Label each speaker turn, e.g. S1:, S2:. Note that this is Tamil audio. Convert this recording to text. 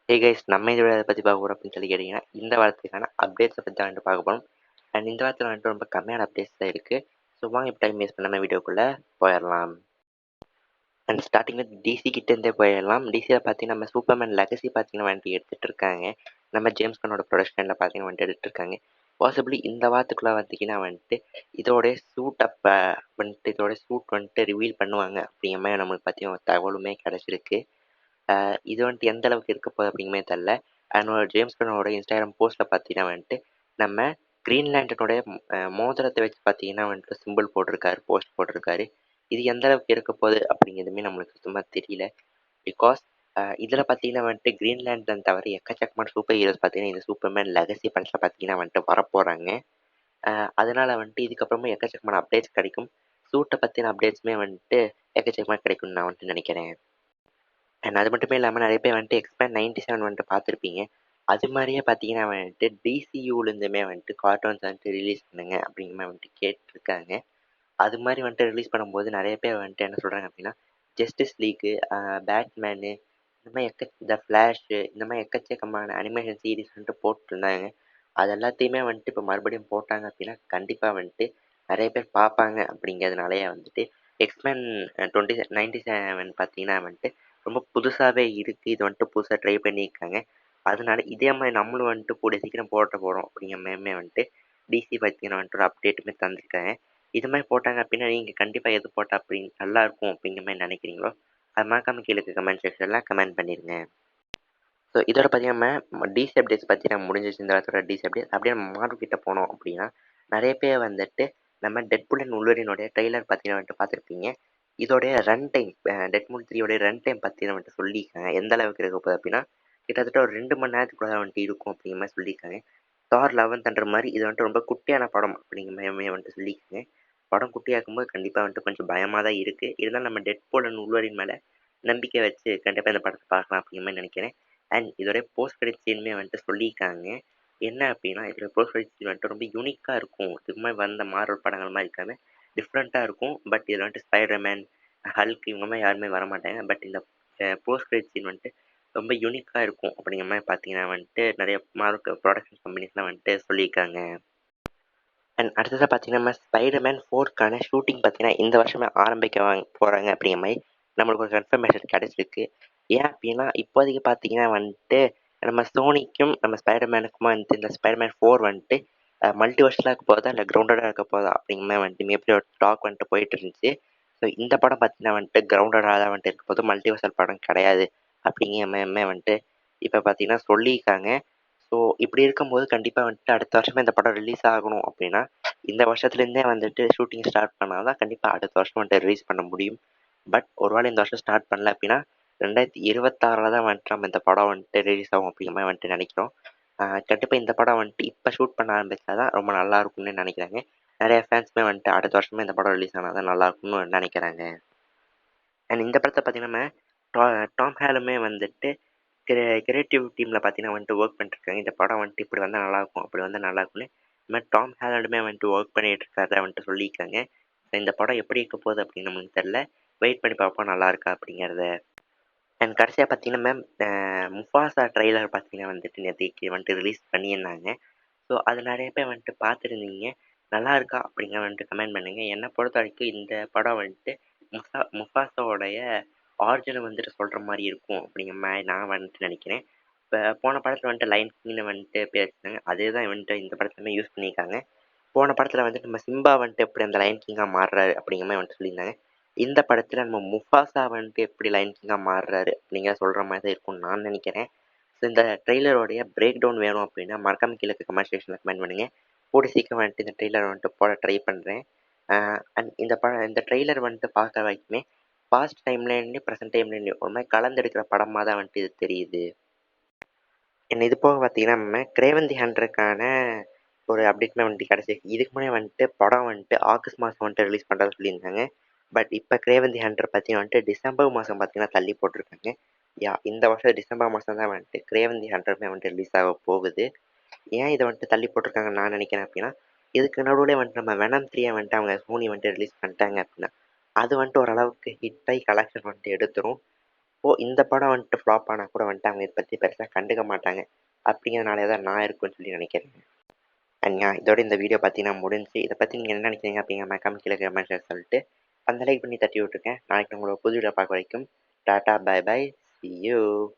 S1: ஹே கைஸ், நம்ம இதோட எதை பற்றி பார்க்க போகிறோம் அப்படின்னு சொல்லி கேட்டிங்கன்னா, இந்த வாரத்துக்கான அப்டேட்ஸை பற்றி தான் வந்துட்டு பார்க்க போகிறோம். அண்ட் இந்த வாரத்தில் வந்துட்டு ரொம்ப கம்மியான அப்டேட்ஸ் தான் இருக்குது. ஸோ வாங்க இப்போ டைம் வேஸ்ட் பண்ணாமல் வீடியோக்குள்ளே போயிடலாம். அண்ட் ஸ்டார்டிங் வித் டிசி கிட்டேருந்தே போயிடலாம். டிசியில் பார்த்தீங்கன்னா நம்ம சூப்பர்மேன் லெகசி பார்த்தீங்கன்னா வந்துட்டு எடுத்துகிட்டு இருக்காங்க. நம்ம ஜேம்ஸ் கன்னோட ப்ரொடக்ஷனில் பார்த்தீங்கன்னா வந்துட்டு எடுத்துகிட்டு இருக்காங்க. பாசிபிளி இந்த வாரத்துக்குள்ளே பார்த்தீங்கன்னா வந்துட்டு இதோடைய சூட் அப்போ வந்துட்டு இதோட சூட் வந்துட்டு ரிவீல் பண்ணுவாங்க அப்படிங்கிற மாதிரி நம்மளுக்கு பார்த்தீங்கன்னா ஒரு தகவலுமே கிடச்சிருக்கு. இது வந்துட்டு எந்த அளவுக்கு இருக்க போகுது அப்படிங்குமே தெரில. அதனோட ஜேம்ஸ் கன்னோட இன்ஸ்டாகிராம் போஸ்ட்டில் பார்த்தீங்கன்னா வந்துட்டு நம்ம கிரீன்லேண்டனுடைய மோதிரத்தை வச்சு பார்த்தீங்கன்னா வந்துட்டு சிம்பிள் போட்டிருக்காரு, போஸ்ட் போட்டிருக்காரு. இது எந்த அளவுக்கு இருக்க போகுது அப்படிங்கிறதுமே நம்மளுக்கு சுத்தமாக தெரியல. பிகாஸ் இதில் பார்த்தீங்கன்னா வந்துட்டு கிரீன்லேண்டன் தவிர எக்கச்சக்கமான சூப்பர் ஹீரோஸ் பார்த்தீங்கன்னா இந்த சூப்பர்மேன் லெகசி படத்தில் பார்த்தீங்கன்னா வந்துட்டு வரப்போகிறாங்க. அதனால வந்துட்டு இதுக்கப்புறமா எக்கச்சக்கமான அப்டேட்ஸ் கிடைக்கும். சூட்டை பற்றின அப்டேட்ஸுமே வந்துட்டு எக்கச்சக்கமாக கிடைக்கும்னு நான் வந்துட்டு நினைக்கிறேன். அண்ட் அது மட்டுமே இல்லாமல் நிறைய பேர் வந்துட்டு எக்ஸ்பேண்ட் 97 வந்துட்டு பார்த்துருப்பீங்க. அது மாதிரியே பார்த்தீங்கன்னா வந்துட்டு டிசியூலேருந்துமே வந்துட்டு கார்ட்டூன்ஸ் வந்துட்டு ரிலீஸ் பண்ணுங்க அப்படிங்கிற மாதிரி வந்துட்டு கேட்டிருக்காங்க. அது மாதிரி வந்துட்டு ரிலீஸ் பண்ணும்போது நிறைய பேர் வந்துட்டு என்ன சொல்கிறாங்க அப்படின்னா, ஜஸ்டிஸ் லீக்கு, பேட்மேனு, இந்த மாதிரி த ஃப்ளாஷு, இந்த மாதிரி எக்கச்சக்கமான அனிமேஷன் சீரீஸ் வந்துட்டு போட்டுருந்தாங்க. அது எல்லாத்தையுமே வந்துட்டு இப்போ மறுபடியும் போட்டாங்க அப்படின்னா கண்டிப்பாக வந்துட்டு நிறைய பேர் பார்ப்பாங்க. அப்படிங்கிறதுனாலேயே வந்துட்டு எக்ஸ்மேன் 97 பார்த்தீங்கன்னா வந்துட்டு ரொம்ப புதுசாகவே இருக்குது. இது வந்துட்டு புதுசாக ட்ரை பண்ணியிருக்காங்க. அதனால இதே மாதிரி நம்மளும் வந்துட்டு கூடிய சீக்கிரம் போட்ட போகிறோம் அப்படிங்கிற மாதிரியுமே வந்துட்டு டிசி பார்த்தீங்கன்னா வந்துட்டு ஒரு அப்டேட்டுமே தந்திருக்காங்க. இது மாதிரி போட்டாங்க அப்படின்னா நீங்கள் கண்டிப்பாக எது போட்டால் அப்படி நல்லாயிருக்கும் அப்படிங்கிற மாதிரி நினைக்கிறீங்களோ அது மறக்காமல் கீழே கமெண்ட் செக்ஷனில் கமெண்ட் பண்ணிடுங்க. ஸோ இதோட பார்த்தீங்கன்னா டிசி அப்டேட்ஸ் பார்த்தீங்கன்னா முடிஞ்சிச்சு. இந்த வாரத்தோட டிசி அப்டேட் அப்படியே நம்ம மார்வல் கிட்ட போனோம் அப்படின்னா நிறைய பேர் வந்துட்டு நம்ம டெட்புல் அண்ட் உல்வரினோடைய ட்ரெய்லர் பார்த்தீங்கன்னா வந்துட்டு பார்த்துருப்பீங்க. இதோடைய ரன் டைம், டெட்புல் 3யோடைய ரன் டைம் பார்த்தீங்கன்னா வந்துட்டு சொல்லியிருக்காங்க. எந்த அளவுக்கு இருக்க போகுது அப்படின்னா கிட்டத்தட்ட ஒரு 2 மணி நேரத்துக்குள்ள தான் வந்துட்டு இருக்கும் அப்படிங்கிற மாதிரி சொல்லியிருக்காங்க. தார் 11ன்ற மாதிரி இது வந்துட்டு ரொம்ப குட்டியான படம் அப்படிங்கிற மாதிரி வந்துட்டு சொல்லியிருக்காங்க. படம் குட்டியாக்கும்போது கண்டிப்பாக வந்துட்டு கொஞ்சம் பயமாக தான் இருக்குது. இருந்தாலும் நம்ம டெட்புல் அண்ட் உல்வரின் மேலே நம்பிக்கை வச்சு கண்டிப்பாக இந்த படத்தை பார்க்கலாம் அப்படிங்கிற மாதிரி நினைக்கிறேன். அண்ட் இதோடைய போஸ்ட் கிரெடிட் சீனுமே வந்துட்டு சொல்லியிருக்காங்க. என்ன அப்படின்னா இதோட போஸ்ட் கிரெடிட் சீன் வந்துட்டு ரொம்ப யூனிக்காக இருக்கும். இதுக்கு மாதிரி வந்த மார்வல் படங்கள் மாதிரி இருக்காது, டிஃப்ரெண்ட்டாக இருக்கும். பட் இதில் வந்துட்டு ஸ்பைடர்மேன், ஹல்க் இவங்க மாதிரி யாருமே வரமாட்டாங்க. பட் இந்த போஸ்ட் கிரெடிட் சீன் வந்துட்டு ரொம்ப யூனிக்காக இருக்கும் அப்படிங்கிற மாதிரி பார்த்தீங்கன்னா வந்துட்டு நிறைய மார்வல் ப்ரொடக்ஷன் கம்பெனிஸ்லாம் வந்துட்டு சொல்லியிருக்காங்க. அண்ட் அடுத்ததாக பார்த்தீங்கன்னா நம்ம ஸ்பைடர்மேன் 4க்கான ஷூட்டிங் பார்த்தீங்கன்னா இந்த வருஷமே ஆரம்பிக்க போகிறாங்க அப்படிங்கிற மாதிரி நம்மளுக்கு ஒரு கன்ஃபர்மேஷன் கிடச்சிருக்கு. ஏன் அப்படின்னா இப்போதைக்கு பார்த்தீங்கன்னா வந்துட்டு நம்ம சோனிக்கும் நம்ம ஸ்பைடர்மேனுக்குமா வந்துட்டு இந்த ஸ்பைடர்மேன் 4 வந்துட்டு மல்டிவர்ஸலாக இருக்க போதா இல்லை கிரவுண்டடாக இருக்க போதா அப்படிங்கிற மாதிரி வந்துட்டு எப்படி ஒரு டாக் வந்துட்டு போயிட்டு இருந்துச்சு. ஸோ இந்த படம் பார்த்தீங்கன்னா வந்துட்டு கிரவுண்டடாக தான் வந்துட்டு இருக்க போது, மல்டிவர்சல் படம் கிடையாது அப்படிங்கிற மாதிரி வந்துட்டு இப்போ பார்த்தீங்கன்னா சொல்லியிருக்காங்க. ஸோ இப்படி இருக்கும்போது கண்டிப்பாக வந்துட்டு அடுத்த வருஷமே இந்த படம் ரிலீஸ் ஆகணும் அப்படின்னா இந்த வருஷத்துலேருந்தே வந்துட்டு ஷூட்டிங் ஸ்டார்ட் பண்ணால் தான் கண்டிப்பாக அடுத்த வருஷம் வந்துட்டு ரிலீஸ் பண்ண முடியும். பட் ஒருவேளை இந்த வருஷம் ஸ்டார்ட் பண்ணல அப்படின்னா 2026 தான் வந்துட்டு நம்ம இந்த படம் வந்துட்டு ரிலீஸ் ஆகும் அப்படிங்கிற மாதிரி வந்துட்டு நினைக்கிறோம். கண்டிப்பாக இந்த படம் வந்துட்டு இப்போ ஷூட் பண்ண ஆரம்பிச்சா தான் ரொம்ப நல்லா இருக்கும்னு நினைக்கிறாங்க. நிறைய ஃபேன்ஸுமே வந்துட்டு அடுத்த வருஷமே இந்த படம் ரிலீஸ் ஆனால் தான் நல்லா இருக்கும்னு நினைக்கிறாங்க. அண்ட் இந்த படத்தை பார்த்தீங்கன்னா டாம் ஹேலுமே வந்துட்டு கிரியேட்டிவ் டீமில் பார்த்தீங்கன்னா வந்துட்டு ஒர்க் பண்ணிட்டுருக்காங்க. இந்த படம் வந்துட்டு இப்படி வந்தால் நல்லாயிருக்கும், அப்படி வந்தால் நல்லாயிருக்கும்னு இந்த மாதிரி டாம் ஹேலண்டுமே வந்துட்டு ஒர்க் பண்ணிட்டு இருக்காரு வந்துட்டு சொல்லியிருக்காங்க. இந்த படம் எப்படி இருக்க போகுது அப்படின்னு நமக்கு தெரில. வெயிட் பண்ணி பார்ப்போம் நல்லா இருக்கா அப்படிங்கிறத. அண்ட் கடைசியாக பார்த்தீங்கன்னா மேம் முஃபாசா ட்ரெய்லர் பார்த்தீங்கன்னா வந்துட்டு நேற்றுக்கு வந்துட்டு ரிலீஸ் பண்ணியிருந்தாங்க. ஸோ அது நிறைய பேர் வந்துட்டு பார்த்துருந்தீங்க. நல்லா இருக்கா அப்படிங்கிற வந்துட்டு கமெண்ட் பண்ணுங்க. என்னை பொறுத்த வரைக்கும் இந்த படம் வந்துட்டு முஃபாசாவோடைய ஆரிஜினை வந்துட்டு சொல்கிற மாதிரி இருக்கும் அப்படிங்கிற மாதிரி நான் வந்துட்டு நினைக்கிறேன். இப்போ போன படத்தில் வந்துட்டு லைன் கிங்னு வந்துட்டு பேசினாங்க, அதே தான் வந்துட்டு இந்த படத்துலையுமே யூஸ் பண்ணியிருக்காங்க. போன படத்தில் வந்துட்டு நம்ம சிம்பா வந்துட்டு எப்படி அந்த லைன் கிங்காக மாறுறாரு அப்படிங்கிற மாதிரி வந்துட்டு சொல்லியிருந்தாங்க. இந்த படத்தில் நம்ம முஃபாசா வந்துட்டு எப்படி லைன் கிங்காக மாறுறாரு அப்படிங்கிற சொல்கிற மாதிரி தான் இருக்கும்னு நான் நினைக்கிறேன். ஸோ இந்த ட்ரெய்லரோடைய பிரேக் டவுன் வேணும் அப்படின்னா மறக்காம கீழே கமெண்ட் செக்ஷனில் கமெண்ட் பண்ணுங்கள். கூடி சீக்கிரம் வந்துட்டு இந்த ட்ரெய்லர் வந்துட்டு போட ட்ரை பண்ணுறேன். அண்ட் இந்த ட்ரெய்லர் வந்துட்டு பார்க்குற வரைக்குமே பாஸ்ட் டைம்லேருந்து ப்ரெசென்ட் டைம்லேருந்து ஒரு மாதிரி கலந்தெடுக்கிற படமாக தான் வந்துட்டு இது தெரியுது. இது போக பார்த்தீங்கன்னா நம்ம கிரேவந்தி ஹண்டருக்கான ஒரு அப்டேட்மே வந்துட்டு கிடச்சிருக்கு. இதுக்கு முன்னாடி வந்துட்டு படம் வந்துட்டு ஆகஸ்ட் மாதம் வந்துட்டு ரிலீஸ் பண்ணுறதா சொல்லியிருந்தாங்க. பட் இப்போ கிரேவந்தி ஹண்டர் பார்த்தீங்கன்னா வந்துட்டு டிசம்பர் மாதம் பார்த்தீங்கன்னா தள்ளி போட்டிருக்காங்க. இந்த வருஷம் டிசம்பர் மாதம் தான் வந்துட்டு கிரேவந்தி ஹண்டருமே வந்துட்டு ரிலீஸ் ஆக போகுது. ஏன் இதை வந்துட்டு தள்ளி போட்டிருக்காங்கன்னு நான் நினைக்கிறேன் அப்படின்னா, இதுக்கு நடுவில் வந்துட்டு நம்ம வெனம் 3 வந்துட்டு அவங்க சோனி வந்துட்டு ரிலீஸ் பண்ணிட்டாங்க அப்படின்னா அது வந்துட்டு ஓரளவுக்கு ஹிட் ஆகி கலெக்ஷன் வந்துட்டு எடுத்துரும். அப்போது இந்த படம் வந்துட்டு ஃப்ளாப் ஆனால் கூட வந்துட்டு அவங்க இதை பற்றி பெருசாக கண்டுக்க மாட்டாங்க. அப்படிங்கிறதுனாலே தான் நான் இருக்குன்னு சொல்லி நினைக்கிறேன். அண்ட் இதோட இந்த வீடியோ பார்த்தீங்கன்னா முடிஞ்சு. இதை பற்றி நீங்கள் என்ன நினைக்கிறீங்க அப்படிங்கிற மறக்காம கீழே கமெண்ட்ஸில் சொல்லிட்டு அந்த லைக் பண்ணி தட்டி விட்டுருக்கேன். நாளைக்கு உங்களோட புது வீடியோ பார்க்க வரைக்கும் tata bye bye. See you.